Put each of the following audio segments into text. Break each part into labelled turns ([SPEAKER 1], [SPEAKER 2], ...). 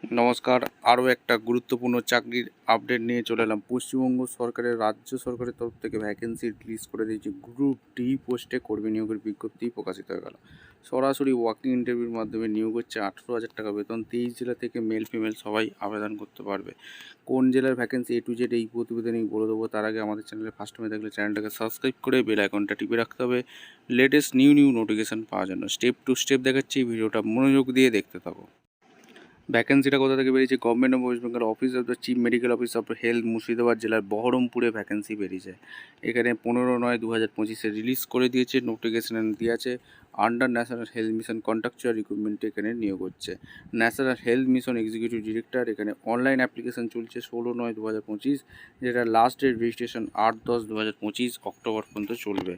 [SPEAKER 1] নমস্কার। আরও একটা গুরুত্বপূর্ণ চাকরির আপডেট নিয়ে চলে এলাম। পশ্চিমবঙ্গ সরকারের রাজ্য সরকারের তরফ থেকে ভ্যাকেন্সি রিলিজ করে দিয়েছে। গ্রুপ ডি পোস্টে কর্মী নিয়োগের বিজ্ঞপ্তি প্রকাশিত হয়ে গেল। সরাসরি ওয়াকিং ইন্টারভিউর মাধ্যমে নিয়োগ হচ্ছে। 18,000 টাকা বেতন। 23 জেলা থেকে মেল ফিমেল সবাই আবেদন করতে পারবে। কোন জেলার ভ্যাকেন্সি টু জেড এই প্রতিবেদনেই বলে দেবো। তার আগে আমাদের চ্যানেলে ফার্স্ট টাইমে থাকলে চ্যানেলটাকে সাবস্ক্রাইব করে বেল আইকনটা টিপে রাখতে হবে লেটেস্ট নিউ নোটিফিকেশান পাওয়ার জন্য। স্টেপ টু স্টেপ দেখাচ্ছি, ভিডিওটা মনোযোগ দিয়ে দেখতে থাকো। ভ্যাকেন্সিটা কোথা থেকে বেরিয়েছে? Government of West Bengal office of the chief medical office of health, Murshidabad জেলার বহরমপুরে ভ্যাকেন্সি বেরিয়েছে। এখানে 15/9/2025 রিলিজ করে দিয়েছে। নোটিফিকেশন দিয়ে আছে under National Health Mission contractual রিক্রুটমেন্টে এখানে নিয়োগ হচ্ছে। National Health Mission executive director, এখানে অনলাইন অ্যাপ্লিকেশন চলছে 16/9/2025, যেটা লাস্ট ডেট রেজিস্ট্রেশন 8/10/2025 অক্টোবর পর্যন্ত চলবে।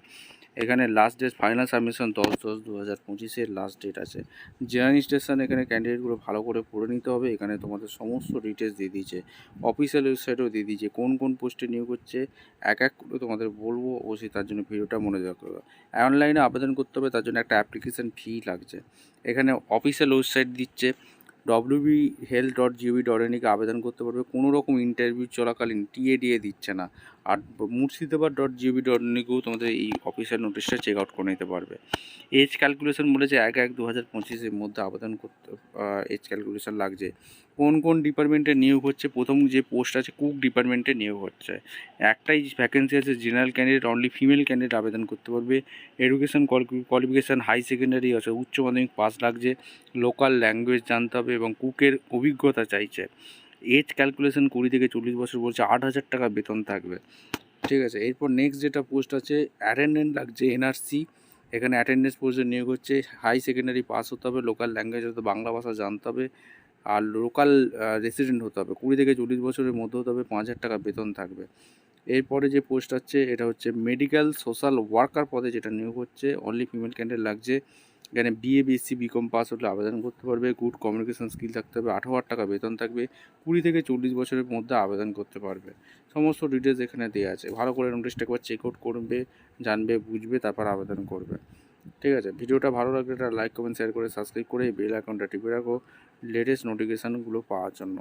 [SPEAKER 1] এখানে last date final submission 10/10/2025 last date আছে। জেনারেল এখানে ক্যান্ডিডেটগুলো ভালো করে পড়ে নিতে হবে। এখানে তোমাদের সমস্ত ডিটেলস দিয়ে দিয়েছে, অফিসিয়াল ওয়েবসাইটেও দিয়ে দিয়েছে কোন পোস্টে নিয়োগ হচ্ছে। এক করে তোমাদের বলবো, অবশ্যই তার জন্য ভিডিওটা মনোযোগ করবে। অনলাইনে আবেদন করতে হবে, তার জন্য একটা অ্যাপ্লিকেশান ফি লাগছে। এখানে অফিসিয়াল ওয়েবসাইট দিচ্ছে wbhealth.gov.in আবেদন করতে পারবে। কোনো রকম ইন্টারভিউ চলাকালীন টিএডিএ দিচ্ছে না। আর মুর্শিদাবাদ.gov.in তোমাদের এই অফিসিয়াল নোটিশটা চেক আউট করে নিতে পারবে। এজ ক্যালকুলেশন বলেছে 1/1/2025 মধ্যে আবেদন করতে এজ ক্যালকুলেশন লাগছে। কোন ডিপার্টমেন্টে নিয়োগ হচ্ছে? প্রথম যে পোস্ট আছে কুক ডিপার্টমেন্টে নিয়োগ হচ্ছে। একটাই ভ্যাকেন্সি আছে, general candidate only female candidate আবেদন করতে পারবে। এডুকেশন কোয়ালিফিকেশান হাই সেকেন্ডারি আছে, উচ্চ মাধ্যমিক পাস লাগছে। লোকাল ল্যাঙ্গুয়েজ জানতে হবে এবং কুকের অভিজ্ঞতা চাইছে। এজ ক্যালকুলেশন 20 থেকে 40 বছর বলছে। 8,000 টাকা বেতন থাকবে। ঠিক আছে, এরপর নেক্সট যেটা পোস্ট আছে অ্যাটেন্ডেন্ট লাগছে এনআরসি। এখানে অ্যাটেন্ডেন্স পোস্টে নিয়োগ হচ্ছে। হাই সেকেন্ডারি পাস হতে হবে, লোকাল ল্যাঙ্গুয়েজ হতে বাংলা ভাষা জানতে হবে, আর লোকাল রেসিডেন্ট হতে হবে। 20 থেকে 40 বছরের মধ্যে হতে হবে। 5,000 টাকা বেতন থাকবে। এরপরে যে পোস্ট আছে এটা হচ্ছে মেডিকেল সোশ্যাল ওয়ার্কার পদে যেটা নিয়োগ হচ্ছে। অনলি ফিমেল ক্যান্ডিডেট লাগছে। এখানে বিএ বিএসসি বিকম পাস হলে আবেদন করতে পারবে। গুড কমিউনিকেশন স্কিল থাকতে হবে। 18,000 টাকা বেতন থাকবে। 20 থেকে 40 বছরের মধ্যে আবেদন করতে পারবে। সমস্ত ডিটেলস এখানে দেওয়া আছে। ভালো করে নোটিশটা একবার চেক আউট করবে, জানবে, বুঝবে, তারপর আবেদন করবে। ঠিক আছে, ভিডিওটা ভালো লাগলে একটা লাইক কমেন্ট শেয়ার করে সাবস্ক্রাইব করে বেল আইকনটা টিপে রাখো লেটেস্ট নোটিফিকেশানগুলো পাওয়ার জন্য।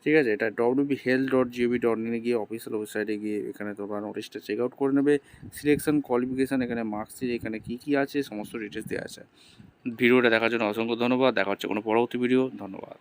[SPEAKER 1] ঠিক আছে, এটা wbhealth.gov.in গিয়ে অফিসিয়াল ওয়েবসাইটে গিয়ে এখানে তোমরা নোটিশটা চেক আউট করে নেবে। সিলেকশন কোয়ালিফিকেশান, এখানে মার্কশিট, এখানে কী আছে সমস্ত ডিটেলস দেওয়া আছে। ভিডিওটা দেখার জন্য অসংখ্য ধন্যবাদ। দেখা হচ্ছে কোনো পরবর্তী ভিডিও। ধন্যবাদ।